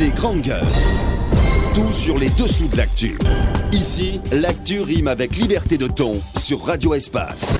Les grandes gueules. Tout sur les dessous de l'actu. Ici, l'actu rime avec liberté de ton sur Radio Espace.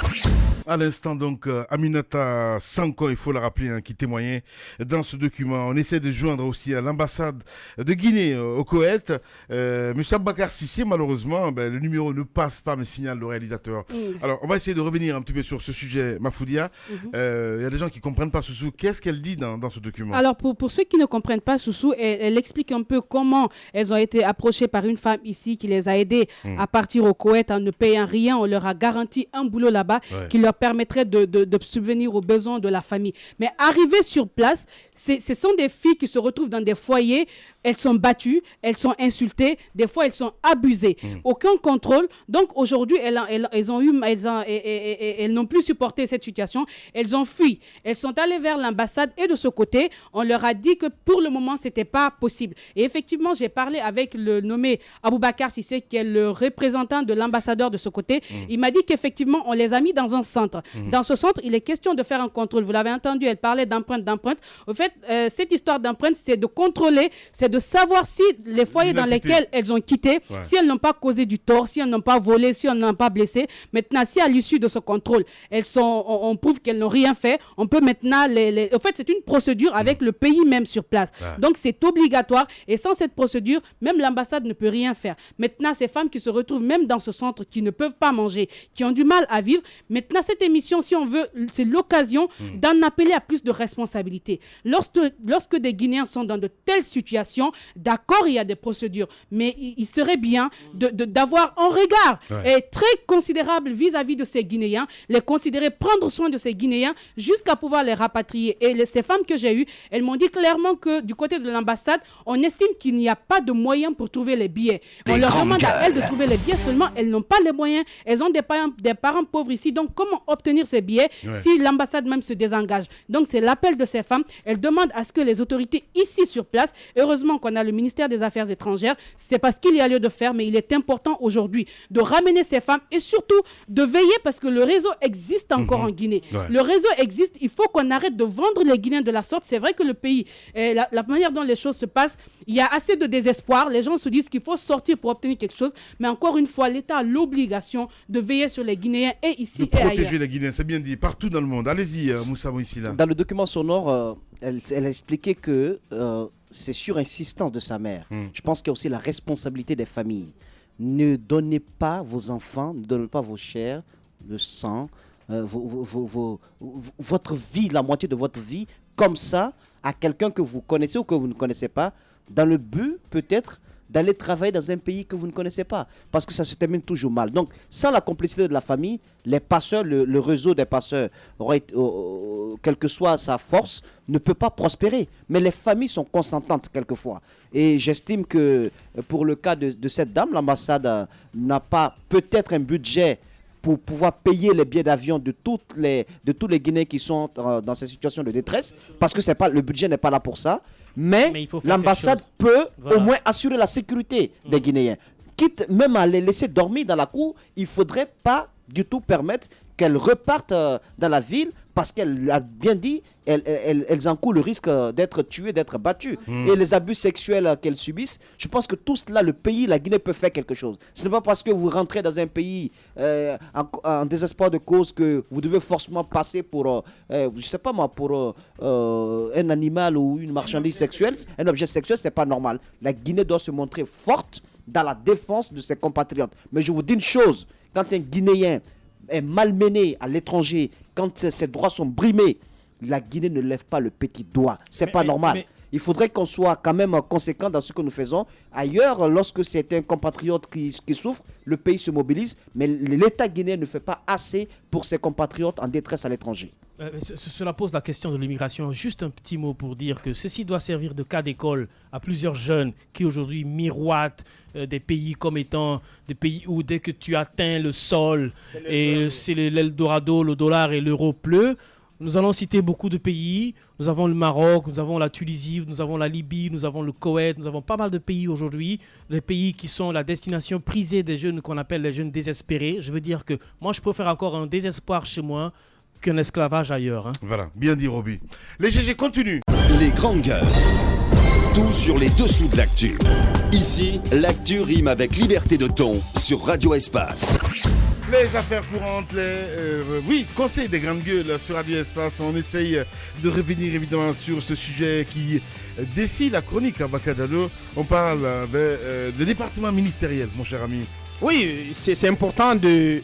À l'instant donc, Aminata Sanko, il faut le rappeler, qui témoignait dans ce document. On essaie de joindre aussi à l'ambassade de Guinée au Koweït. Monsieur Abakar Sissé, malheureusement, le numéro ne passe pas, me signale le réalisateur. Alors, on va essayer de revenir un petit peu sur ce sujet, Mafoudia. Il y a des gens qui ne comprennent pas Soussou. Qu'est-ce qu'elle dit dans ce document? Alors, pour ceux qui ne comprennent pas Soussou, elle explique un peu comment elles ont été approchées par une femme ici qui les a aidées à partir au Koweït en ne payant rien. On leur a garanti un boulot là-bas qui leur permettrait de subvenir aux besoins de la famille. Mais arrivées sur place, ce sont des filles qui se retrouvent dans des foyers, elles sont battues, elles sont insultées, des fois elles sont abusées. Aucun contrôle. Donc aujourd'hui, elles n'ont plus supporté cette situation. Elles ont fui. Elles sont allées vers l'ambassade et de ce côté, on leur a dit que pour le moment, ce n'était pas possible. Et effectivement, j'ai parlé avec le nommé Aboubakar Sissé, qui est le représentant de l'ambassadeur de ce côté. Il m'a dit qu'effectivement, on les a mis dans un centre. Dans ce centre, il est question de faire un contrôle. Vous l'avez entendu, elle parlait d'empreinte. Au fait, cette histoire d'empreinte, c'est de contrôler, c'est de savoir si les foyers dans lesquels elles ont quitté, si elles n'ont pas causé du tort, si elles n'ont pas volé, si elles n'ont pas blessé. Maintenant, si à l'issue de ce contrôle, on prouve qu'elles n'ont rien fait, on peut maintenant Au fait, c'est une procédure avec le pays même sur place. Donc, c'est obligatoire. Et sans cette procédure, même l'ambassade ne peut rien faire. Maintenant, ces femmes qui se retrouvent même dans ce centre, qui ne peuvent pas manger, qui ont du mal à vivre, maintenant, cette émission, si on veut, c'est l'occasion d'en appeler à plus de responsabilité. Lorsque des Guinéens sont dans de telles situations, d'accord, il y a des procédures, mais il serait bien d'avoir un regard très considérable vis-à-vis de ces Guinéens, les considérer, prendre soin de ces Guinéens jusqu'à pouvoir les rapatrier. Et ces femmes que j'ai eues, elles m'ont dit clairement que du côté de l'ambassade, on estime qu'il n'y a pas de moyens pour trouver les billets. On leur demande à elles de trouver les billets, seulement elles n'ont pas les moyens. Elles ont des parents pauvres ici, donc comment obtenir ces billets si l'ambassade même se désengage? Donc c'est l'appel de ces femmes. Elles demandent à ce que les autorités ici sur place, heureusement qu'on a le ministère des Affaires étrangères, c'est parce qu'il y a lieu de faire, mais il est important aujourd'hui de ramener ces femmes et surtout de veiller parce que le réseau existe encore en Guinée. Le réseau existe, il faut qu'on arrête de vendre les Guinéens de la sorte. C'est vrai que le pays, la manière dont les choses se passent, il y a assez de désespoir. Les gens se disent qu'il faut sortir pour obtenir quelque chose, mais encore une fois, l'État a l'obligation de veiller sur les Guinéens et ici et ailleurs. Protéger les Guinéens, c'est bien dit, partout dans le monde. Allez-y, Moussa Mouissila. Dans le document sonore, elle a expliqué que c'est sur insistance de sa mère. Je pense qu'il y a aussi la responsabilité des familles. Ne donnez pas vos enfants, ne donnez pas vos chairs, le sang, votre vie, la moitié de votre vie, comme ça, à quelqu'un que vous connaissez ou que vous ne connaissez pas, dans le but, peut-être, d'aller travailler dans un pays que vous ne connaissez pas, parce que ça se termine toujours mal. Donc, sans la complicité de la famille, les passeurs, le réseau des passeurs, quelle que soit sa force, ne peut pas prospérer. Mais les familles sont consentantes quelquefois. Et j'estime que pour le cas de cette dame, l'ambassade n'a pas peut-être un budget pour pouvoir payer les billets d'avion de tous les Guinéens qui sont dans ces situations de détresse, parce que le budget n'est pas là pour ça. Mais l'ambassade peut au moins assurer la sécurité des Guinéens. Quitte même à les laisser dormir dans la cour, il ne faudrait pas du tout permettre qu'elles repartent dans la ville, parce qu'elle a bien dit, elles encourent le risque d'être tuées, d'être battues. Et les abus sexuels qu'elles subissent, je pense que tout cela, le pays, la Guinée peut faire quelque chose. Ce n'est pas parce que vous rentrez dans un pays en désespoir de cause que vous devez forcément passer pour, je sais pas moi, pour un animal ou une marchandise sexuelle, un objet sexuel, ce n'est pas normal. La Guinée doit se montrer forte dans la défense de ses compatriotes. Mais je vous dis une chose, quand un Guinéen est malmené à l'étranger, quand ses droits sont brimés, la Guinée ne lève pas le petit doigt. C'est pas normal. Il faudrait qu'on soit quand même conséquent dans ce que nous faisons. Ailleurs, lorsque c'est un compatriote qui souffre, le pays se mobilise, mais l'État guinéen ne fait pas assez pour ses compatriotes en détresse à l'étranger. Cela pose la question de l'immigration. Juste un petit mot pour dire que ceci doit servir de cas d'école à plusieurs jeunes qui aujourd'hui miroitent des pays comme étant des pays où dès que tu atteins le sol, c'est l'Eldorado, le dollar et l'euro pleut. Nous allons citer beaucoup de pays. Nous avons le Maroc, nous avons la Tunisie, nous avons la Libye, nous avons le Koweït, nous avons pas mal de pays aujourd'hui. Les pays qui sont la destination prisée des jeunes qu'on appelle les jeunes désespérés. Je veux dire que moi, je préfère encore un désespoir chez moi qu'un esclavage ailleurs. Voilà, bien dit Roby. Les GG continuent. Les grandes gueules. Tout sur les dessous de l'actu. Ici, l'actu rime avec liberté de ton sur Radio Espace. Les affaires courantes, conseils des grandes gueules sur Radio Espace. On essaye de revenir évidemment sur ce sujet qui défie la chronique à Bakadalo. On parle des départements ministériels, mon cher ami. Oui, c'est important de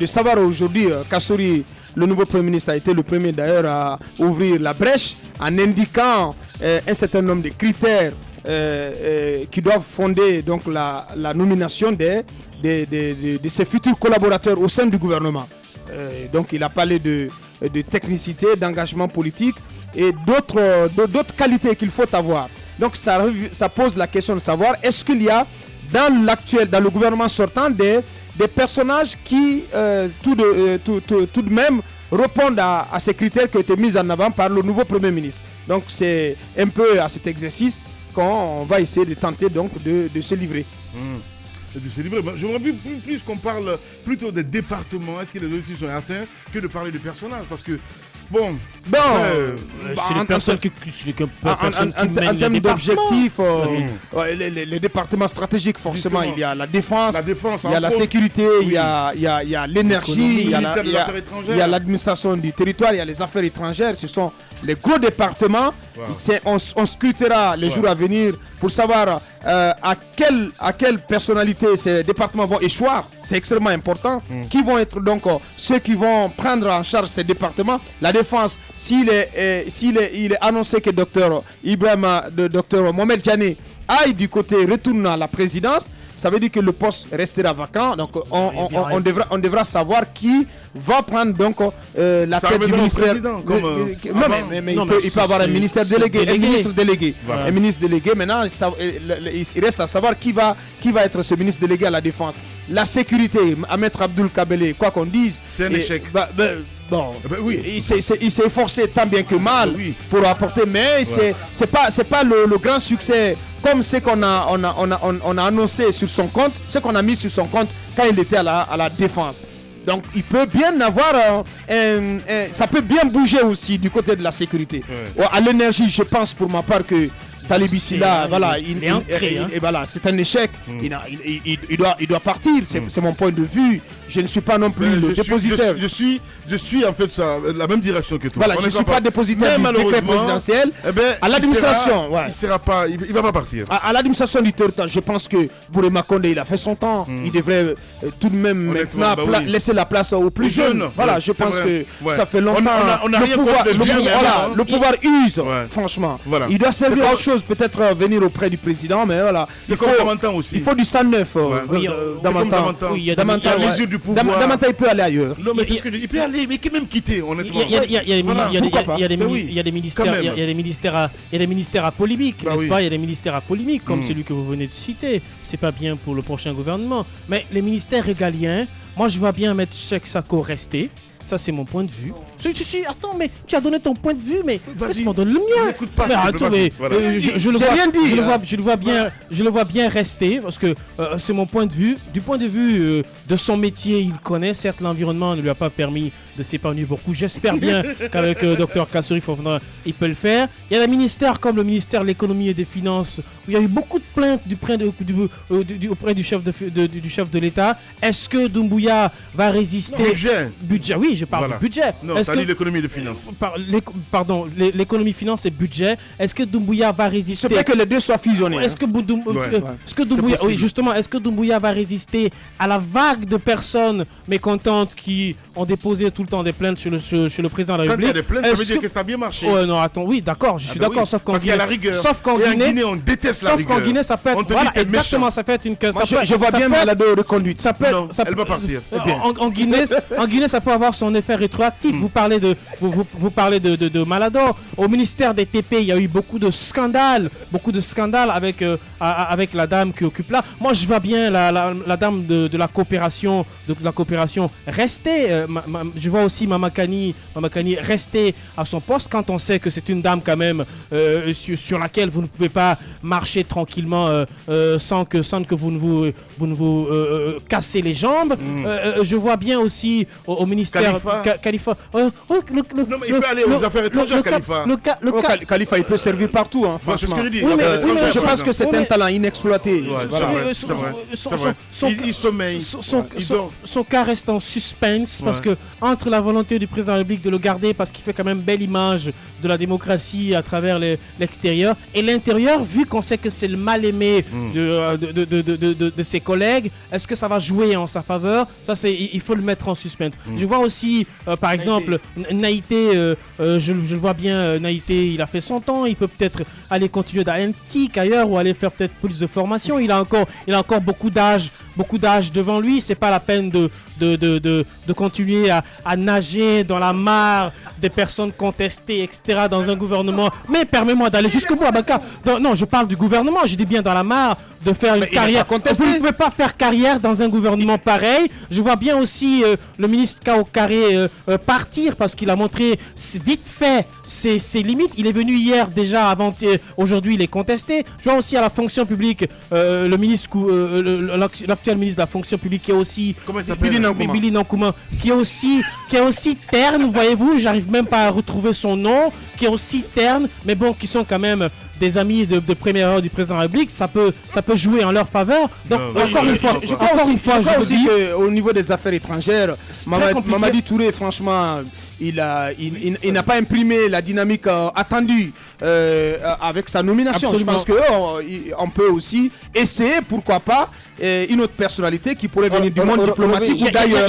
savoir aujourd'hui, Kassouri, le nouveau Premier ministre, a été le premier d'ailleurs à ouvrir la brèche en indiquant un certain nombre de critères qui doivent fonder donc, la nomination de ses futurs collaborateurs au sein du gouvernement. Donc il a parlé de technicité, d'engagement politique et d'autres qualités qu'il faut avoir. Donc ça pose la question de savoir est-ce qu'il y a dans le gouvernement sortant des personnages qui tout de même répondent à ces critères qui ont été mis en avant par le nouveau Premier ministre. Donc c'est un peu à cet exercice qu'on va essayer de tenter donc de se livrer. J'aimerais plus qu'on parle plutôt des départements, est-ce que les objectifs sont atteints, que de parler de personnages, parce que c'est les personnes qui en termes d'objectifs, les départements stratégiques, forcément, il y a la défense, il y a la sécurité, il y a l'énergie, il y a l'administration du territoire, il y a les affaires étrangères. Ce sont les gros départements. On scrutera les jours à venir pour savoir à quelle personnalité ces départements vont échoir. C'est extrêmement important. Qui vont être donc ceux qui vont prendre en charge ces départements. La défense, il est annoncé que Dr Mohamed Djani aille du côté, retourne à la présidence, ça veut dire que le poste restera vacant. Donc on devra savoir qui va prendre donc la tête du ministère. Il peut avoir un ministère délégué, un ministre délégué. Voilà. Un ministre délégué. Maintenant, il reste à savoir qui va être ce ministre délégué à la défense. La sécurité, Ahmed Abdoul Kabele, quoi qu'on dise, c'est un échec. Il s'est efforcé tant bien que mal pour apporter, mais c'est pas le grand succès comme ce qu'on a annoncé sur son compte, ce qu'on a mis sur son compte quand il était à la défense. Donc il peut bien avoir, ça peut bien bouger aussi du côté de la sécurité. À l'énergie, je pense pour ma part que Talib Silla, voilà, c'est un échec. Il doit partir. C'est mon point de vue. Je ne suis pas non plus le dépositaire. Je suis en fait la même direction que toi. Voilà, je ne suis pas dépositaire du décret présidentiel. À l'administration, il va pas partir. À l'administration du territoire, je pense que Bourema Condé, il a fait son temps. Il devrait tout de même maintenant laisser la place aux plus jeunes. Voilà, je pense que ça fait longtemps. Le pouvoir use, franchement. Il doit servir à autre chose, peut-être venir auprès du président, mais voilà. C'est comme Damantan aussi. Il faut du sang neuf. Damantan. Il y a des mesures du pouvoir. Damantan, il peut aller ailleurs. Non, mais c'est ce que je dis. Il peut aller, mais quand même quitter, honnêtement. Il y a des ministères à polémique, n'est-ce pas? Il y a des ministères à polémique, comme celui que vous venez de citer. C'est pas bien pour le prochain gouvernement. Mais les ministères régaliens, moi je vois bien mettre Cheikh Sako rester. Ça, c'est mon point de vue. Attends, mais tu as donné ton point de vue, mais laisse-moi donner le mien. Mais attends, je le vois bien rester, parce que c'est mon point de vue. Du point de vue de son métier, il connaît. Certes, l'environnement ne lui a pas permis de s'épanouir beaucoup. J'espère bien qu'avec Dr Kassouri Fofana, il peut le faire. Il y a des ministères comme le ministère de l'économie et des finances, où il y a eu beaucoup de plaintes auprès du chef de l'État. Est-ce que Doumbouya va résister? Budget, oui, je parle du budget. Non, t'as dit l'économie et les finances. Pardon, l'économie, finance et budget. Est-ce que Doumbouya va résister? C'est bien que les deux soient fusionnés. Est-ce que Doumbouya va résister à la vague de personnes mécontentes qui ont déposé tout le temps des plaintes chez le président de la République? Quand il y a des plaintes, ça veut dire que ça a bien marché. Non, attends, oui, d'accord, je suis d'accord. Sauf qu'en Guinée, on déteste la rigueur. Sauf qu'en Guinée, ça peut être. Voilà, exactement, ça peut être une. Je vois bien Malado reconduite. Elle va partir. En Guinée, ça peut avoir son effet rétroactif. Vous parlez de Malado. Au ministère des TP, il y a eu beaucoup de scandales avec la dame qui occupe là. Moi, je vois bien la dame de la coopération rester. Je vois aussi Mamakani rester à son poste quand on sait que c'est une dame quand même sur laquelle vous ne pouvez pas marcher tranquillement sans que vous ne vous cassez les jambes. Je vois bien aussi au ministère Khalifa. Non, mais il peut aller aux affaires étrangères, Khalifa. Khalifa, il peut servir partout, hein, franchement. Je pense que c'est un talent inexploité. C'est vrai. Il sommeille. Son cas reste en suspense parce que entre la volonté du président de la République de le garder parce qu'il fait quand même belle image de la démocratie à travers l'extérieur et l'intérieur, vu qu'on sait que c'est le mal-aimé de ses collègues, est-ce que ça va jouer en sa faveur? Ça, il faut le mettre en suspense. Je vois aussi, par exemple, Naïté, je le vois bien, Naïté, il a fait son temps, il peut peut-être aller continuer dans l'antique ailleurs ou aller faire peut-être plus de formation. Il a encore beaucoup d'âge devant lui. C'est pas la peine de continuer à nager dans la mare des personnes contestées, etc. dans un gouvernement. Mais permets-moi d'aller jusqu'au bout, Abaka. Non, je parle du gouvernement. Je dis bien dans la mare de faire une carrière. Vous ne pouvez pas faire carrière dans un gouvernement pareil. Je vois bien aussi le ministre Kao Karé partir parce qu'il a montré vite fait ses limites. Il est venu hier déjà, avant-hier. Aujourd'hui, il est contesté. Je vois aussi à la fonction publique le ministre, l'actuel ministre de la fonction publique qui est aussi Billy Nankouma, qui est aussi terne, voyez-vous. J'arrive même pas à retrouver son nom, qui est aussi terne, mais bon, qui sont quand même des amis de première heure du président de la République, ça peut jouer en leur faveur. Donc, encore une fois, je crois aussi qu'au niveau des affaires étrangères, Mamadi Touré, franchement, il n'a pas imprimé la dynamique attendue avec sa nomination. Absolument. Je pense qu'on peut aussi essayer, pourquoi pas, une autre personnalité qui pourrait venir du monde diplomatique ou d'ailleurs.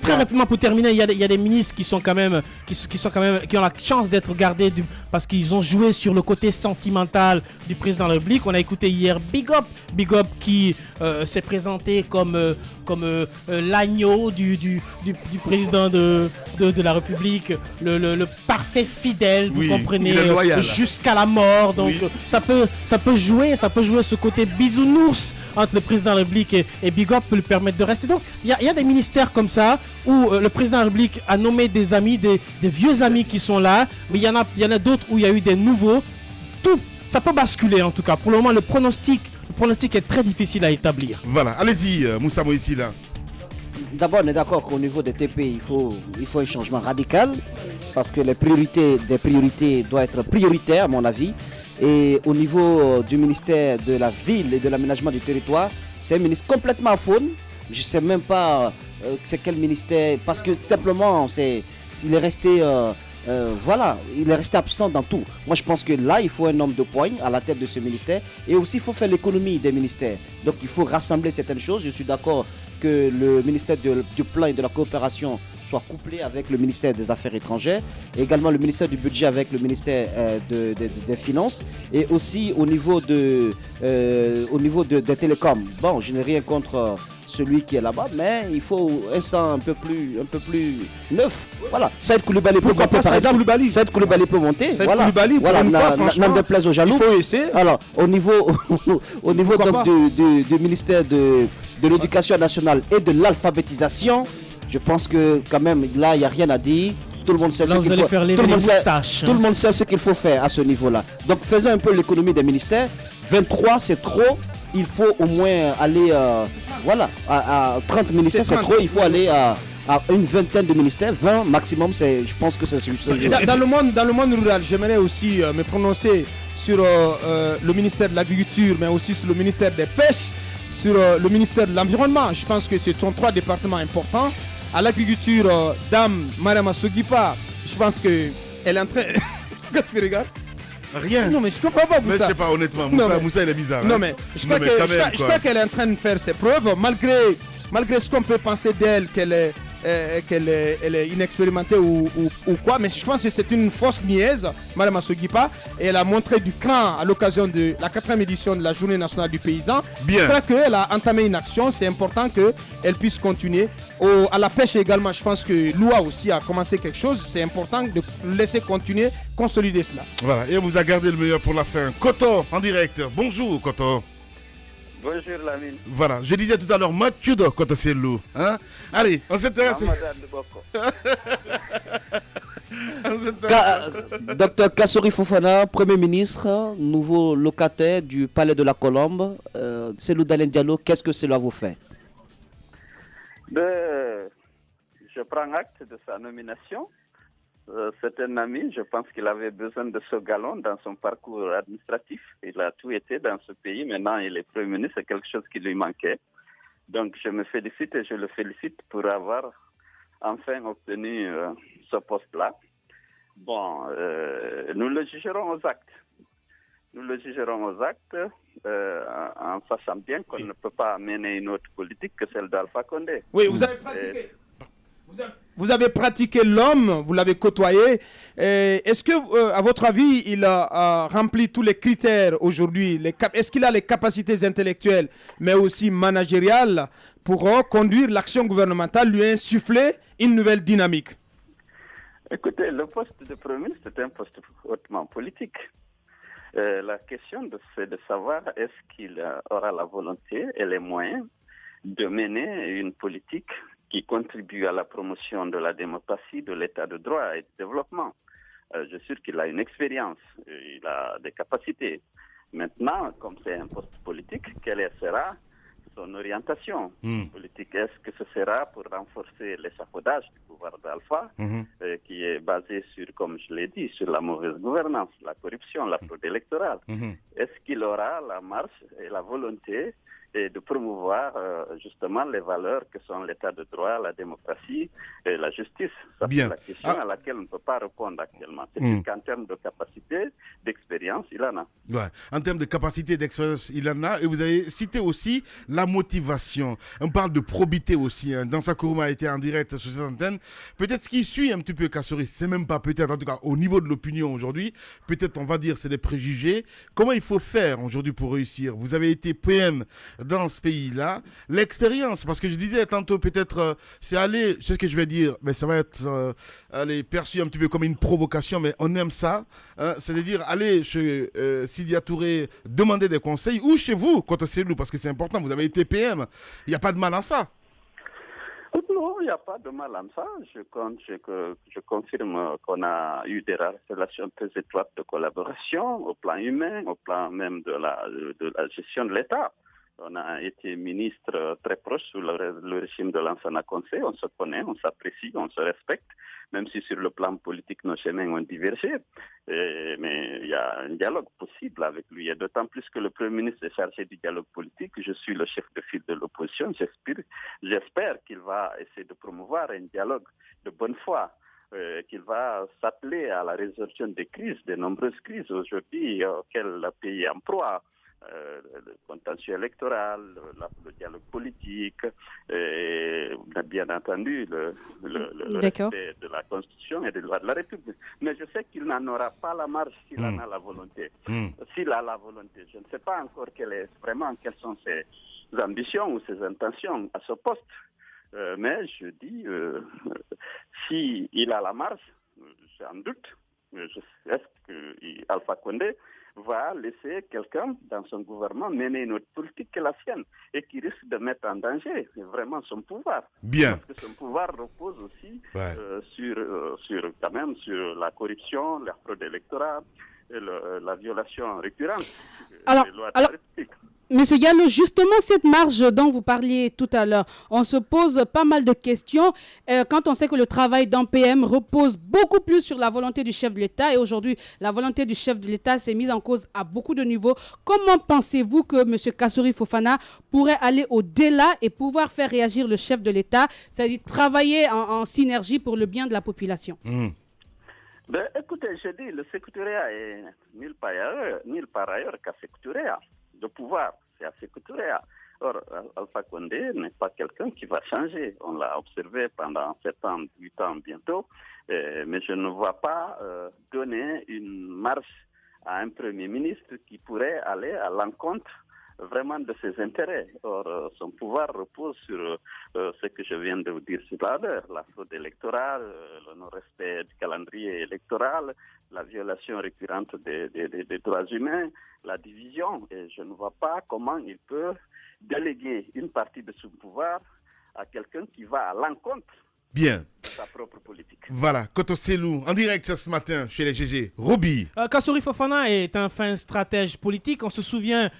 Très rapidement pour terminer, il y a des ministres qui sont quand même qui ont la chance d'être gardés parce qu'ils ont joué sur le côté sentimental du président de la République. On a écouté hier Big Up qui s'est présenté comme l'agneau du président de la République, le parfait fidèle, vous comprenez, jusqu'à la mort. Donc ça peut jouer ce côté bisounours entre le président de la République et Big Up peut lui permettre de rester. Donc il y a des ministères comme ça où le président de la République a nommé des amis, des vieux amis qui sont là, mais il y en a d'autres où il y a eu des nouveaux. Tout ça peut basculer en tout cas. Pour le moment, le pronostic est très difficile à établir. Voilà, allez-y, Moussa Moïsi là. D'abord, on est d'accord qu'au niveau des TP, il faut un changement radical parce que les priorités doivent être prioritaires à mon avis. Et au niveau du ministère de la Ville et de l'aménagement du territoire, c'est un ministre complètement à faune. Je ne sais même pas c'est quel ministère, parce que simplement, il est resté... il est resté absent dans tout. Moi, je pense que là, il faut un homme de poigne à la tête de ce ministère. Et aussi, il faut faire l'économie des ministères. Donc, il faut rassembler certaines choses. Je suis d'accord que le ministère du Plan et de la Coopération soit couplé avec le ministère des Affaires étrangères. Et également le ministère du Budget avec le ministère des Finances. Et aussi au niveau des télécoms. Bon, je n'ai rien contre... celui qui est là-bas, mais il faut un sang un peu plus neuf. Voilà. Saïd Koulibaly peut monter, par exemple. Saïd Koulibaly peut monter. Voilà. N'en déplaise aux jaloux. Il faut essayer. Alors, au niveau donc, du ministère de l'Éducation nationale et de l'alphabétisation, je pense que quand même, là, il n'y a rien à dire. Tout le monde sait ce qu'il faut. Tout le monde sait ce qu'il faut faire à ce niveau-là. Donc, faisons un peu l'économie des ministères. 23, c'est trop. Il faut au moins aller à 30 ministères, c'est trop. Il faut aller à une vingtaine de ministères, 20 maximum, je pense que c'est suffisant. Dans le monde rural, j'aimerais aussi me prononcer sur le ministère de l'Agriculture, mais aussi sur le ministère des Pêches, sur le ministère de l'Environnement. Je pense que ce sont 3 départements importants. À l'agriculture, Dame Mariama Sogipa, je pense qu'elle est en train... Qu'est-ce que tu regardes? Rien. Non mais je comprends pas Moussa. Mais je sais pas honnêtement, Moussa il est bizarre. Non mais je crois qu'elle est en train de faire ses preuves malgré ce qu'on peut penser d'elle qu'elle est inexpérimentée ou quoi, mais je pense que c'est une fausse niaise, Madame Assogipa, et elle a montré du cran à l'occasion de la 4e édition de la Journée nationale du paysan. Bien. Je crois qu'elle a entamé une action, c'est important qu'elle puisse continuer. À la pêche également, je pense que l'OUA aussi a commencé quelque chose, c'est important de laisser continuer, consolider cela. Voilà, et on vous a gardé le meilleur pour la fin. Koto en direct, bonjour Koto. Bonjour Lamine. Voilà, je disais tout à l'heure, Mathieu de Kotaselou. Hein? Allez, on s'intéresse. Docteur Kassori Fofana, Premier ministre, nouveau locataire du Palais de la Colombe. Cellou Dalein Diallo, qu'est-ce que cela vous fait? Je prends acte de sa nomination. C'est un ami, je pense qu'il avait besoin de ce galon dans son parcours administratif. Il a tout été dans ce pays. Maintenant, il est Premier ministre, c'est quelque chose qui lui manquait. Donc, je me félicite et je le félicite pour avoir enfin obtenu ce poste-là. Bon, nous le jugerons aux actes. Nous le jugerons aux actes en sachant bien qu'on ne peut pas mener une autre politique que celle d'Alpha Condé. Oui, vous avez pratiqué. Vous avez pratiqué l'homme, vous l'avez côtoyé. Est-ce que, à votre avis, il a rempli tous les critères aujourd'hui? Est-ce qu'il a les capacités intellectuelles, mais aussi managériales, pour conduire l'action gouvernementale, lui insuffler une nouvelle dynamique? Écoutez, le poste de Premier ministre, c'est un poste hautement politique. La question, c'est de savoir est-ce qu'il aura la volonté et les moyens de mener une politique qui contribue à la promotion de la démocratie, de l'état de droit et du développement. Je suis sûr qu'il a une expérience, il a des capacités. Maintenant, comme c'est un poste politique, quelle sera son orientation politique? Est-ce que ce sera pour renforcer l'échafaudage du pouvoir d'Alpha, qui est basé sur, comme je l'ai dit, sur la mauvaise gouvernance, la corruption, la fraude électorale? Est-ce qu'il aura la marche et la volonté de promouvoir justement les valeurs que sont l'état de droit, la démocratie et la justice? Ça, c'est la question à laquelle on ne peut pas répondre actuellement. C'est qu'en termes de capacité, d'expérience, il en a. Ouais. En termes de capacité, d'expérience, il en a. Et vous avez cité aussi la motivation. On parle de probité aussi. Hein. Dans sa Kourouma a été en direct sur cette antenne. Peut-être ce qui suit un petit peu Kassori, c'est même pas peut-être, en tout cas au niveau de l'opinion aujourd'hui, peut-être on va dire c'est des préjugés. Comment il faut faire aujourd'hui pour réussir? Vous avez été PM dans ce pays-là, l'expérience, parce que je disais tantôt peut-être, c'est aller, c'est ce que je vais dire, mais ça va être perçu un petit peu comme une provocation, mais on aime ça, c'est-à-dire aller chez Sidya Touré demander des conseils, ou chez vous, Kotaselou, parce que c'est important, vous avez été PM, il n'y a pas de mal en ça. Non, il n'y a pas de mal en ça. Je confirme qu'on a eu des relations très étroites de collaboration au plan humain, au plan même de la gestion de l'État. On a été ministre très proche sous le régime de Lansana Conté. On se connaît, on s'apprécie, on se respecte, même si sur le plan politique, nos chemins ont divergé. Mais il y a un dialogue possible avec lui. Et d'autant plus que le Premier ministre est chargé du dialogue politique. Je suis le chef de file de l'opposition. J'espère qu'il va essayer de promouvoir un dialogue de bonne foi. Qu'il va s'atteler à la résolution des crises, des nombreuses crises aujourd'hui auxquelles le pays est en proie. Le contentieux électoral, le dialogue politique, et bien entendu le respect de la Constitution et des lois de la République. Mais je sais qu'il n'en aura pas la marge s'il en a la volonté. S'il a la volonté, je ne sais pas encore quelles sont ses ambitions ou ses intentions à ce poste. Mais je dis, s'il a la marge, j'ai un doute. Est-ce qu'Alpha Condé va laisser quelqu'un dans son gouvernement mener une autre politique que la sienne et qui risque de mettre en danger vraiment son pouvoir. Bien. Parce que son pouvoir repose aussi sur la corruption, la fraude électorale et la violation récurrente des lois de la République. Monsieur Diallo, justement, cette marge dont vous parliez tout à l'heure, on se pose pas mal de questions quand on sait que le travail d'un PM repose beaucoup plus sur la volonté du chef de l'État et aujourd'hui, la volonté du chef de l'État s'est mise en cause à beaucoup de niveaux. Comment pensez-vous que monsieur Kassori Fofana pourrait aller au-delà et pouvoir faire réagir le chef de l'État, c'est-à-dire travailler en synergie pour le bien de la population? Écoutez, je dis, le secrétariat est nulle part ailleurs qu'à secrétariat. De pouvoir, c'est à secrétariat. Or, Alpha Condé n'est pas quelqu'un qui va changer. On l'a observé pendant 7 ans, 8 ans bientôt, mais je ne vois pas donner une marche à un Premier ministre qui pourrait aller à l'encontre vraiment de ses intérêts. Or, son pouvoir repose sur ce que je viens de vous dire tout à l'heure, la fraude électorale, le non-respect du calendrier électoral, la violation récurrente des droits humains, la division. Et je ne vois pas comment il peut déléguer une partie de son pouvoir à quelqu'un qui va à l'encontre de sa propre politique. Voilà, Koto Selou, en direct ce matin chez les GG. Roby. Kassory Fofana est un fin stratège politique. On se souvient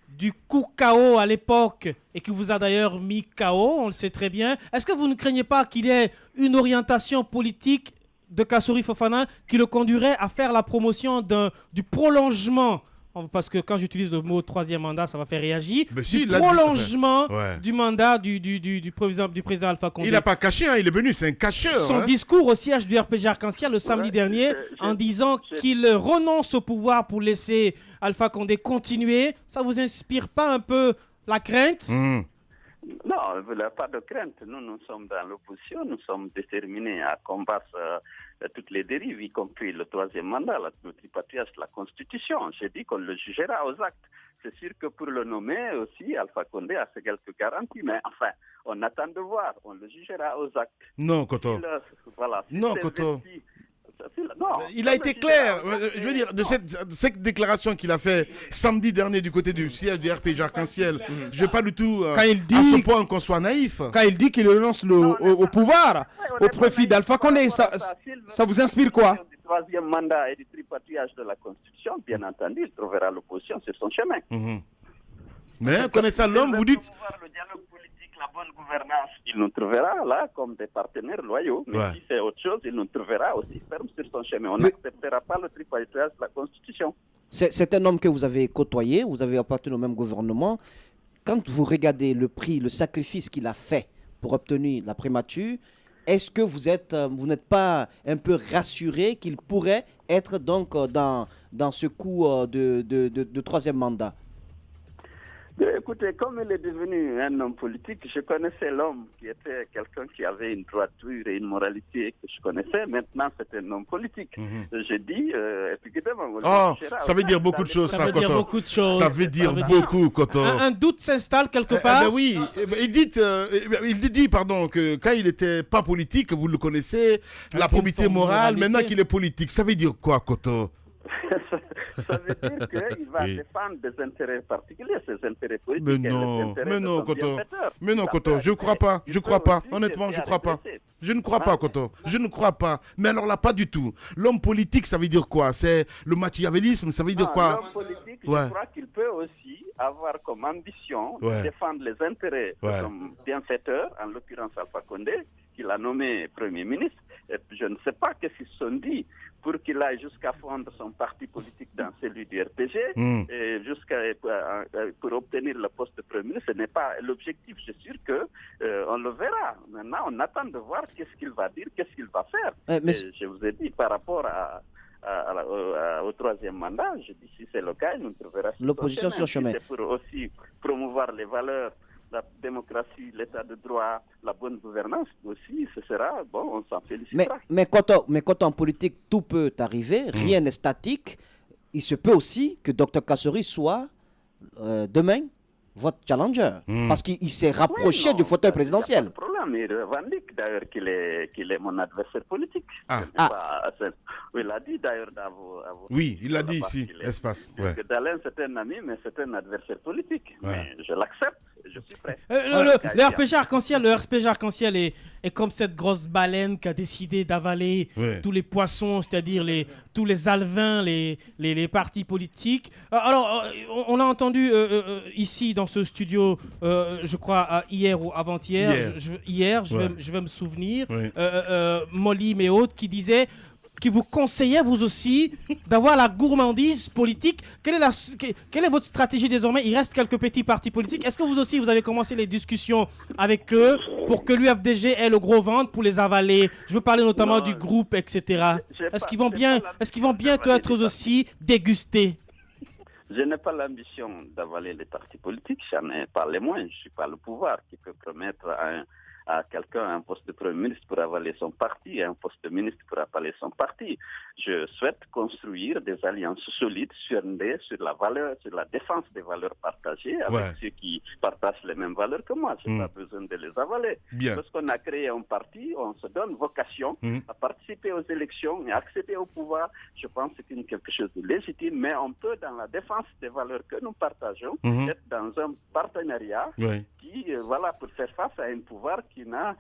du coup KO à l'époque et qui vous a d'ailleurs mis KO, on le sait très bien. Est-ce que vous ne craignez pas qu'il y ait une orientation politique de Kassory Fofana qui le conduirait à faire la promotion du prolongement, parce que quand j'utilise le mot troisième mandat, ça va faire réagir, du prolongement du mandat du président Alpha Condé. Il n'a pas caché, il est venu, c'est un cacheur. Son discours au siège du RPG Arc-en-Ciel le samedi dernier, en disant qu'il renonce au pouvoir pour laisser Alpha Condé continuer, ça vous inspire pas un peu la crainte? Non, il n'y a pas de crainte. Nous sommes dans l'opposition, nous sommes déterminés à combattre toutes les dérives, y compris le troisième mandat, le tripartite de la Constitution. J'ai dit qu'on le jugera aux actes. C'est sûr que pour le nommer aussi, Alpha Condé a fait quelques garanties, mais enfin, on attend de voir, on le jugera aux actes. Non, Koto. Non, Koto. Non, il a été clair, je veux dire, de cette déclaration qu'il a fait samedi dernier du côté du siège du RPG Arc-en-Ciel. Je ne veux pas du tout à ce point qu'on soit naïf. Quand il dit qu'il renonce au pouvoir au profit d'Alpha Condé, ça vous inspire quoi? Du troisième mandat et du tripartite de la Constitution, bien entendu, il trouvera l'opposition sur son chemin. Mais connaissant l'homme, vous dites... Le dialogue politique, la bonne gouvernance, il nous trouvera là comme des partenaires loyaux. Mais si c'est autre chose, il nous trouvera aussi ferme sur son chemin. On n'acceptera pas le tripartite de la Constitution. C'est un homme que vous avez côtoyé, vous avez appartenu au même gouvernement. Quand vous regardez le prix, le sacrifice qu'il a fait pour obtenir la primature, est-ce que vous n'êtes pas un peu rassuré qu'il pourrait être donc dans ce coup de troisième mandat? Écoutez, comme il est devenu un homme politique, je connaissais l'homme qui était quelqu'un qui avait une droiture et une moralité que je connaissais. Maintenant, c'est un homme politique. Je dis, effectivement... ça veut dire beaucoup de choses, ça, Koto. Ça veut dire beaucoup, Koto. Un doute s'installe quelque part. Oui, il dit, que quand il n'était pas politique, vous le connaissez, la probité morale, maintenant qu'il est politique, ça veut dire quoi, Koto? Ça veut dire qu'il va défendre des intérêts particuliers, ses intérêts politiques. Mais non, Koto, je ne crois pas. Honnêtement, je ne crois pas. Je ne crois pas, Koto. Je ne crois pas. Mais alors là, pas du tout. L'homme politique, ça veut dire quoi? C'est le machiavélisme, ça veut dire quoi? L'homme politique, je crois qu'il peut aussi avoir comme ambition de défendre les intérêts de son bienfaiteur, en l'occurrence Alpha Condé, qu'il a nommé Premier ministre. Et je ne sais pas qu'est-ce qu'ils se sont dit pour qu'il aille jusqu'à fondre son parti politique dans celui du RPG et pour obtenir le poste de Premier ministre. Ce n'est pas l'objectif. Je suis sûr qu'on le verra. Maintenant, on attend de voir qu'est-ce qu'il va dire, qu'est-ce qu'il va faire. Je vous ai dit, par rapport au troisième mandat, je dis si c'est le cas, il nous trouvera l'opposition sur chemin. C'est pour aussi promouvoir les valeurs, la démocratie, l'état de droit, la bonne gouvernance aussi, ce sera, bon, on s'en félicitera. Mais quand en politique, tout peut arriver, rien n'est statique. Il se peut aussi que Dr Kassory soit demain votre challenger, parce qu'il s'est rapproché du fauteuil présidentiel. Il n'y a pas de problème, il revendique d'ailleurs qu'il est mon adversaire politique. Il l'a dit d'ailleurs à vous. Oui, il l'a dit ici, l'espace. Dalen, c'est un ami, mais c'est un adversaire politique. Mais je l'accepte. Je suis prêt. Le RPG Arc-en-Ciel est comme cette grosse baleine qui a décidé d'avaler tous les poissons, c'est-à-dire tous les alevins, les partis politiques. Alors, on a entendu ici dans ce studio, je crois hier ou avant-hier, je vais me souvenir, Molly et autres qui disaient qui vous conseillait, vous aussi, d'avoir la gourmandise politique. Quelle est votre stratégie désormais? Il reste quelques petits partis politiques. Est-ce que vous aussi, vous avez commencé les discussions avec eux pour que l'UFDG ait le gros ventre pour les avaler? Je veux parler notamment du groupe, etc. Est-ce qu'ils vont bientôt être aussi dégustés? Je n'ai pas l'ambition d'avaler les partis politiques, j'en ai pas les moyens. Je ne suis pas le pouvoir qui peut promettre à quelqu'un un poste de Premier ministre pour avaler son parti, à un poste de ministre pour avaler son parti. Je souhaite construire des alliances solides sur la valeur, sur la défense des valeurs partagées avec ceux qui partagent les mêmes valeurs que moi. Je n'ai pas besoin de les avaler. Lorsqu'on a créé un parti, on se donne vocation à participer aux élections et à accéder au pouvoir. Je pense que c'est quelque chose de légitime, mais on peut, dans la défense des valeurs que nous partageons, être dans un partenariat qui, pour faire face à un pouvoir qui n'a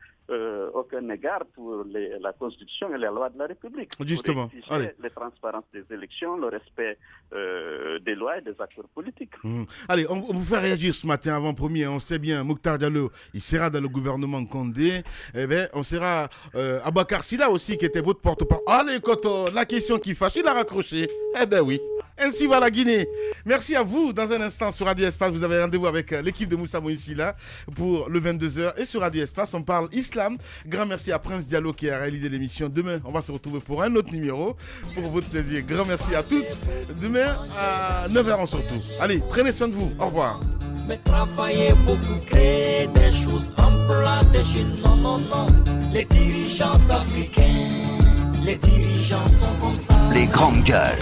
aucun égard pour la Constitution et les lois de la République. Justement. Pour exiger la transparence des élections, le respect des lois et des accords politiques. Allez, on vous fait réagir ce matin avant-premier. On sait bien, Mokhtar Diallo, il sera dans le gouvernement Condé. Eh bien, on sera Abakar Silla aussi, qui était votre porte-parole. Allez, Koto, la question qui fâche, il a raccroché. Eh bien oui. Ainsi va la Guinée. Merci à vous. Dans un instant, sur Radio Espace, vous avez rendez-vous avec l'équipe de Moussa Moïsila pour le 22h. Et sur Radio Espace, on parle islam. Grand merci à Prince Diallo qui a réalisé l'émission. Demain, on va se retrouver pour un autre numéro. Pour votre plaisir. Grand merci à toutes. Demain, à 9h, on se retrouve. Allez, prenez soin de vous. Au revoir. Mais travailler beaucoup, créer des choses, employer des jeunes. Non, non, non. Les dirigeants africains, les dirigeants sont comme ça. Les grandes gueules.